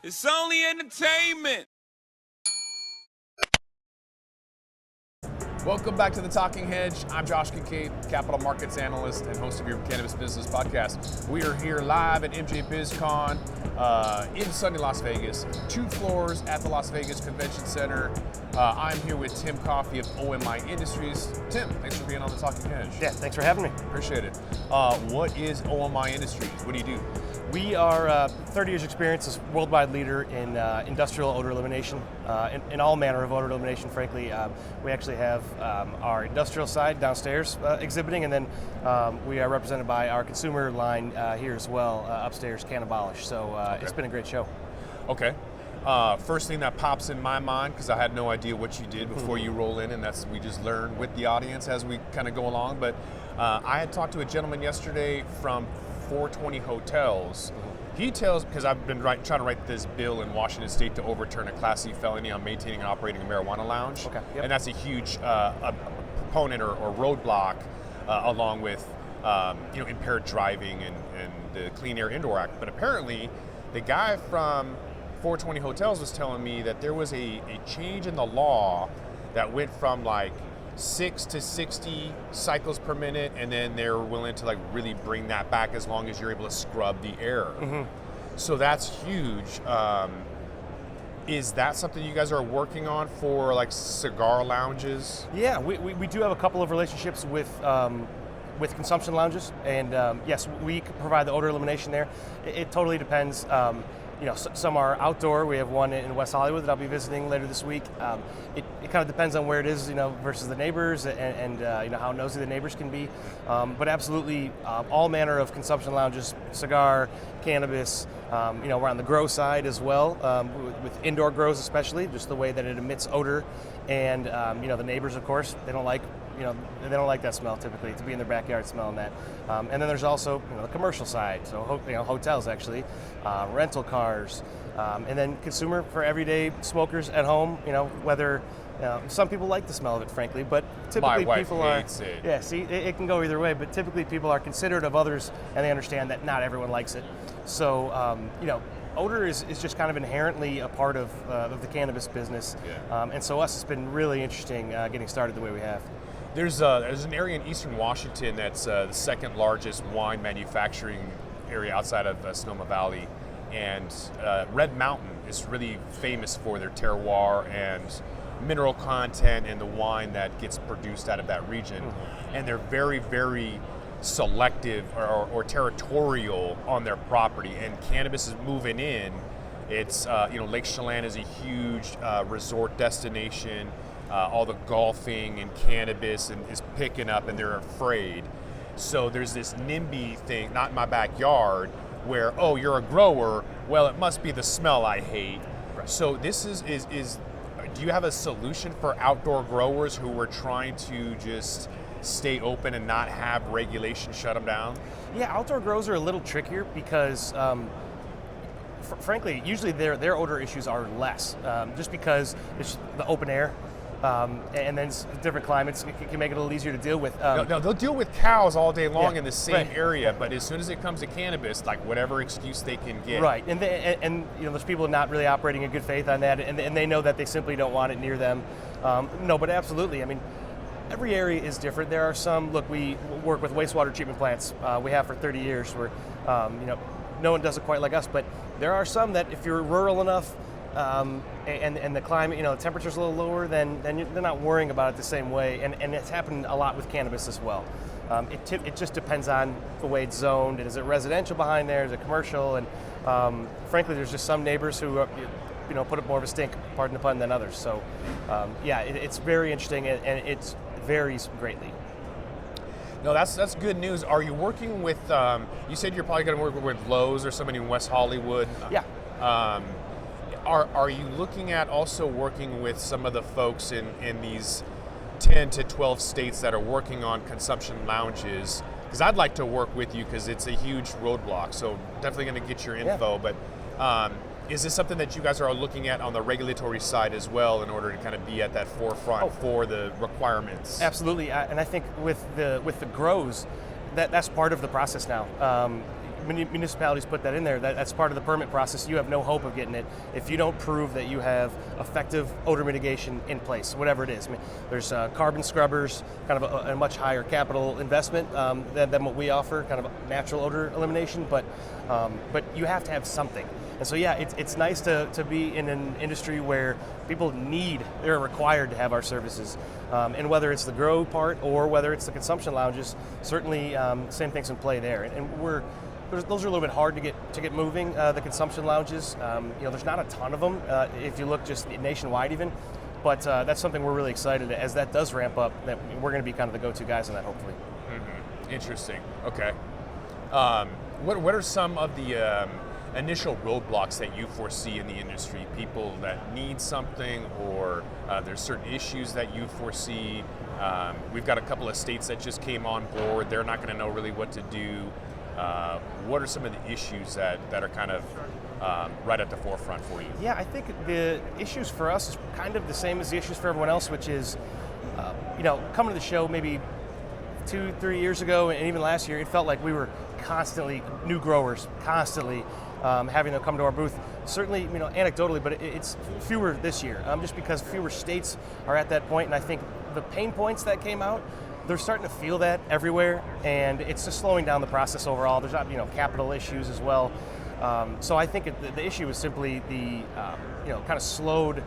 It's only entertainment. Welcome back to the Talking Hedge. I'm Josh Kincaid, capital markets analyst and host of your Cannabis Business Podcast. We are here live at MJ BizCon in sunny Las Vegas, 2 floors at the Las Vegas Convention Center. I'm here with Tim Coffey of OMI Industries. Tim, thanks for being on the Talking Hedge. Yeah, thanks for having me. Appreciate it. What is OMI Industries? What do you do? We are 30 years experience as worldwide leader in industrial odor elimination, in all manner of odor elimination, frankly. We actually have our industrial side downstairs exhibiting, and then we are represented by our consumer line here as well, upstairs, Cannabis. So It's been a great show. Okay. First thing that pops in my mind, because I had no idea what you did before you roll in, and that's we just learn with the audience as we kind of go along, but I had talked to a gentleman yesterday from 420 Hotels. He tells, because I've been trying to write this bill in Washington State to overturn a Class C felony on maintaining and operating a marijuana lounge. Okay. Yep. And that's a huge a proponent or roadblock along with impaired driving and the Clean Air Indoor Act. But apparently the guy from 420 Hotels was telling me that there was a change in the law that went from like 6 to 60 cycles per minute, and then they're willing to like really bring that back as long as you're able to scrub the air. Mm-hmm. So that's huge. Is that something you guys are working on for like cigar lounges? Yeah, we do have a couple of relationships with consumption lounges, and yes, we provide the odor elimination there. It totally depends. Some are outdoor. We have one in West Hollywood that I'll be visiting later this week. It kind of depends on where it is, versus the neighbors and how nosy the neighbors can be. But absolutely, all manner of consumption lounges, cigar, cannabis. We're on the grow side as well, with indoor grows especially, just the way that it emits odor. And the neighbors, of course, they don't like that smell typically, to be in their backyard smelling that. And then there's also the commercial side, so hotels actually, rental cars, and then consumer for everyday smokers at home. Whether some people like the smell of it, frankly, but typically My wife people hates are. it. Yeah, see, it can go either way, but typically people are considerate of others, and they understand that not everyone likes it. So odor is just kind of inherently a part of the cannabis business, and so it's been really interesting getting started the way we have. There's an area in eastern Washington that's the second largest wine manufacturing area outside of Sonoma Valley, and Red Mountain is really famous for their terroir and mineral content and the wine that gets produced out of that region. Mm-hmm. And they're very, very selective or territorial on their property, and cannabis is moving in. It's Lake Chelan is a huge resort destination. All the golfing and cannabis is picking up, and they're afraid. So there's this NIMBY thing, not in my backyard, where, oh, you're a grower, well, it must be the smell I hate. Right. So this is do you have a solution for outdoor growers who are trying to just stay open and not have regulation shut them down? Yeah, outdoor grows are a little trickier because frankly, usually their odor issues are less, just because it's the open air. And then different climates can make it a little easier to deal with. No, they'll deal with cows all day long in the same area, but as soon as it comes to cannabis, like whatever excuse they can get. Right, and there's people not really operating in good faith on that, and they know that they simply don't want it near them. No, but absolutely, I mean, every area is different. There are some, look, we work with wastewater treatment plants. We have for 30 years where, no one does it quite like us, but there are some that if you're rural enough, and the climate, the temperature's a little lower, then they're not worrying about it the same way, and it's happened a lot with cannabis as well. It just depends on the way it's zoned, and is it residential behind there, is it commercial, and frankly, there's just some neighbors who put up more of a stink, pardon the pun, than others. So it's very interesting, and it varies greatly. No, that's good news. Are you working with? You said you're probably going to work with Lowe's or somebody in West Hollywood. Yeah. Are you looking at also working with some of the folks in these 10 to 12 states that are working on consumption lounges? Because I'd like to work with you because it's a huge roadblock. So definitely going to get your info. Yeah. But is this something that you guys are looking at on the regulatory side as well in order to kind of be at that forefront for the requirements? Absolutely, and I think with the grows, that's part of the process now. municipalities put that in there. That's part of the permit process. You have no hope of getting it if you don't prove that you have effective odor mitigation in place, whatever it is. I mean, there's carbon scrubbers, kind of a much higher capital investment than what we offer, kind of natural odor elimination, but you have to have something. And so yeah, it's nice to be in an industry where people they're required to have our services. And whether it's the grow part or whether it's the consumption lounges, certainly same things in play there. And those are a little bit hard to get moving. The consumption lounges, there's not a ton of them if you look just nationwide even. But that's something we're really excited as that does ramp up. That we're going to be kind of the go-to guys on that, hopefully. Mm-hmm. Interesting. Okay. What are some of the initial roadblocks that you foresee in the industry? People that need something, or there's certain issues that you foresee. We've got a couple of states that just came on board. They're not going to know really what to do. What are some of the issues that are kind of right at the forefront for you? Yeah, I think the issues for us is kind of the same as the issues for everyone else, which is, coming to the show maybe 2-3 years ago, and even last year, it felt like we were constantly new growers, constantly having them come to our booth. Certainly, anecdotally, but it's fewer this year, just because fewer states are at that point. And I think the pain points that came out, they're starting to feel that everywhere, and it's just slowing down the process overall. There's not, capital issues as well. So I think the issue is simply the, kind of slowed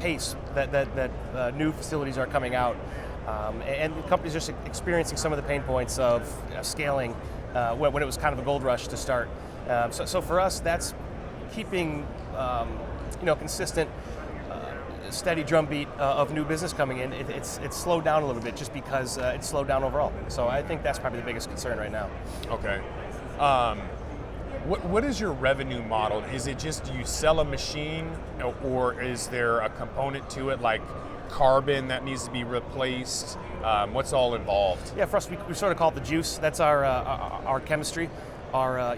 pace that new facilities are coming out. And the company's just experiencing some of the pain points of scaling when it was kind of a gold rush to start. So for us, that's keeping consistent, steady drumbeat of new business coming in. It's slowed down a little bit just because it's slowed down overall. So I think that's probably the biggest concern right now. Okay. What is your revenue model? Is it just you sell a machine, or is there a component to it like carbon that needs to be replaced? What's all involved? Yeah, for us, we sort of call it the juice. That's our chemistry, our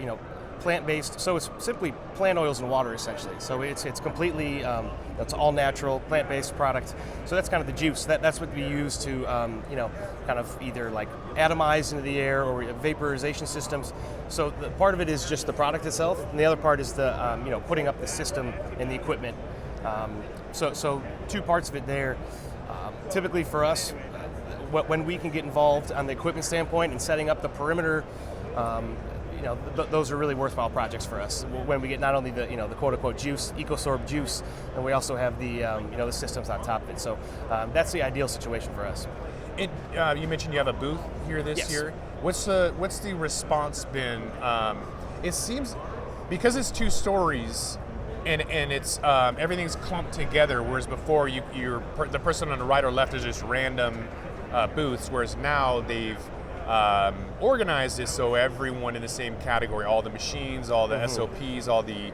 plant-based. So it's simply plant oils and water essentially. So it's completely it's all natural plant-based product. So that's kind of the juice. That's what we use to kind of either like atomize into the air or vaporization systems. So the part of it is just the product itself, and the other part is the putting up the system and the equipment. So two parts of it there. Typically for us, when we can get involved on the equipment standpoint and setting up the perimeter, those are really worthwhile projects for us. When we get not only the the quote-unquote juice, Ecosorb juice, and we also have the the systems on top of it. So that's the ideal situation for us. You mentioned you have a booth here this year. What's the response been? It seems because it's 2 stories. And it's everything's clumped together, whereas before the person on the right or left is just random booths, whereas now they've organized it so everyone in the same category, all the machines, all the SOPs, all the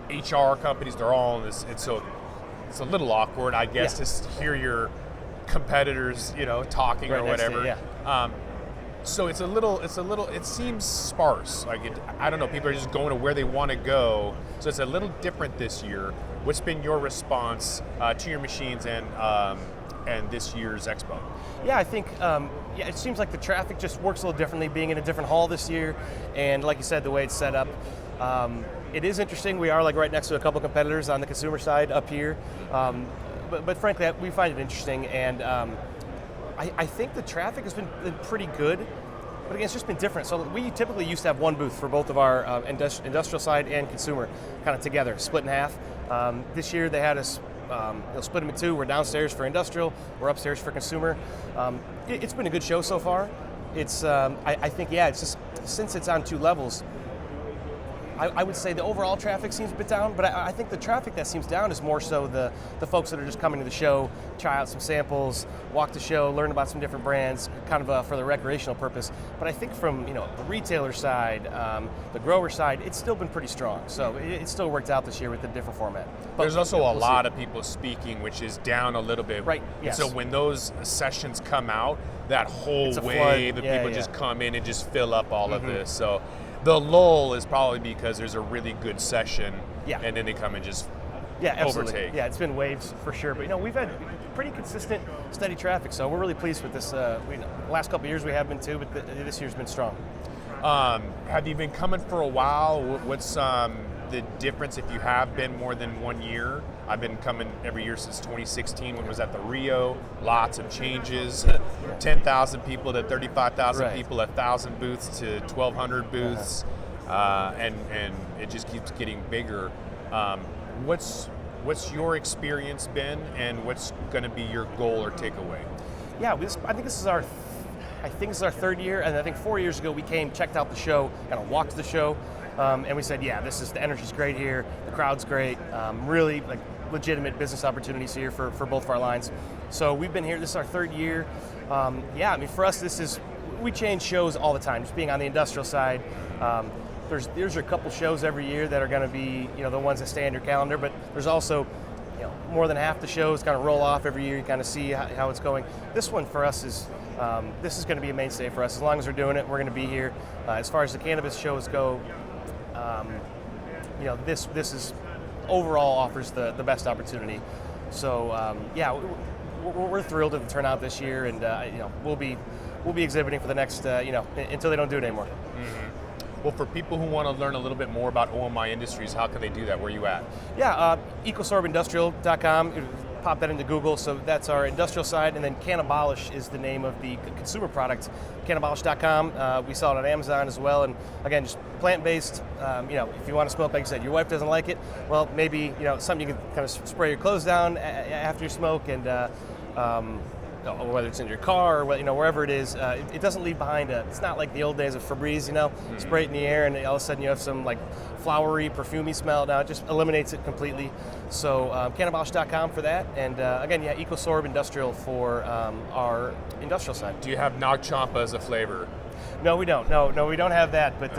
HR companies, they're all in this. It's a little awkward, I guess, to hear your competitors, talking right or whatever. To, So it seems sparse. I don't know, people are just going to where they want to go. So it's a little different this year. What's been your response to your machines and this year's expo? Yeah, I think it seems like the traffic just works a little differently being in a different hall this year. And like you said, the way it's set up, it is interesting. We are like right next to a couple competitors on the consumer side up here. But frankly, we find it interesting, and I think the traffic has been pretty good, but again, it's just been different. So we typically used to have one booth for both of our industrial side and consumer kind of together, split in half. This year they had us split them in 2. We're downstairs for industrial, we're upstairs for consumer. It's been a good show so far. It's I think, it's just since it's on 2 levels, I would say the overall traffic seems a bit down, but I think the traffic that seems down is more so the folks that are just coming to the show, try out some samples, walk the show, learn about some different brands, kind of for the recreational purpose. But I think from the retailer side, the grower side, it's still been pretty strong. So it still worked out this year with the different format. But there's also a lot of people speaking, which is down a little bit. Right. Yes. So when those sessions come out, that whole wave of people just come in and just fill up all of this. So the lull is probably because there's a really good session, and then they come and just overtake. Yeah, it's been waves for sure. But we've had pretty consistent, steady traffic, so we're really pleased with this. The last couple of years we have been too, but this year's been strong. Have you been coming for a while? What's the difference if you have been more than 1 year? I've been coming every year since 2016 when it was at the Rio. Lots of changes, 10,000 people to 35,000 people, 1,000 booths to 1,200 booths, and it just keeps getting bigger. What's your experience been, and what's going to be your goal or takeaway? Yeah, I think this is our third year, and I think 4 years ago we came, checked out the show, kind of walked the show, and we said, yeah, the energy's great here, the crowd's great, really like legitimate business opportunities here for both of our lines. So we've been here, this is our third year. Yeah, I mean, for us, we change shows all the time, just being on the industrial side. There's a couple shows every year that are going to be, the ones that stay on your calendar, but there's also, more than half the shows kind of roll off every year. You kind of see how it's going. This one for us is, this is going to be a mainstay for us. As long as we're doing it, we're going to be here. As far as the cannabis shows go, this is overall offers the best opportunity. So yeah, we're thrilled at the turnout this year, and we'll be exhibiting for the next until they don't do it anymore. Mm-hmm. Well, for people who want to learn a little bit more about OMI Industries, how can they do that? Where are you at? Yeah, ecosorbindustrial.com. Pop that into Google. So that's our industrial side, and then Cannabis is the name of the consumer product. Cannabis.com. We sell it on Amazon as well, and again, just plant-based. If you want to smoke, like you said, your wife doesn't like it. Well, maybe something you can kind of spray your clothes down after you smoke, and whether it's in your car or wherever it is, it doesn't leave behind it's not like the old days of Febreze, spray it in the air and all of a sudden you have some like flowery, perfumey smell. Now it just eliminates it completely. So Cannabis.com for that, and again, yeah, Ecosorb Industrial for our industrial side. Do you have Nag Champa as a flavor? No, we don't. No, we don't have that, but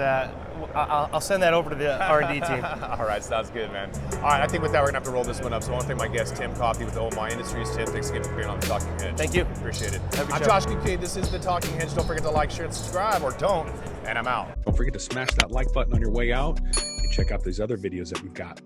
I'll send that over to the R&D team. All right, sounds good, man. All right, I think with that, we're going to have to roll this one up. So I want to thank my guest, Tim Coffey with OMI Industries. Tim, thanks again for being on The Talking Hedge. Thank you. Appreciate it. I'm Josh Kincaid. This is The Talking Hedge. Don't forget to like, share, and subscribe, or don't, and I'm out. Don't forget to smash that like button on your way out and check out these other videos that we've got.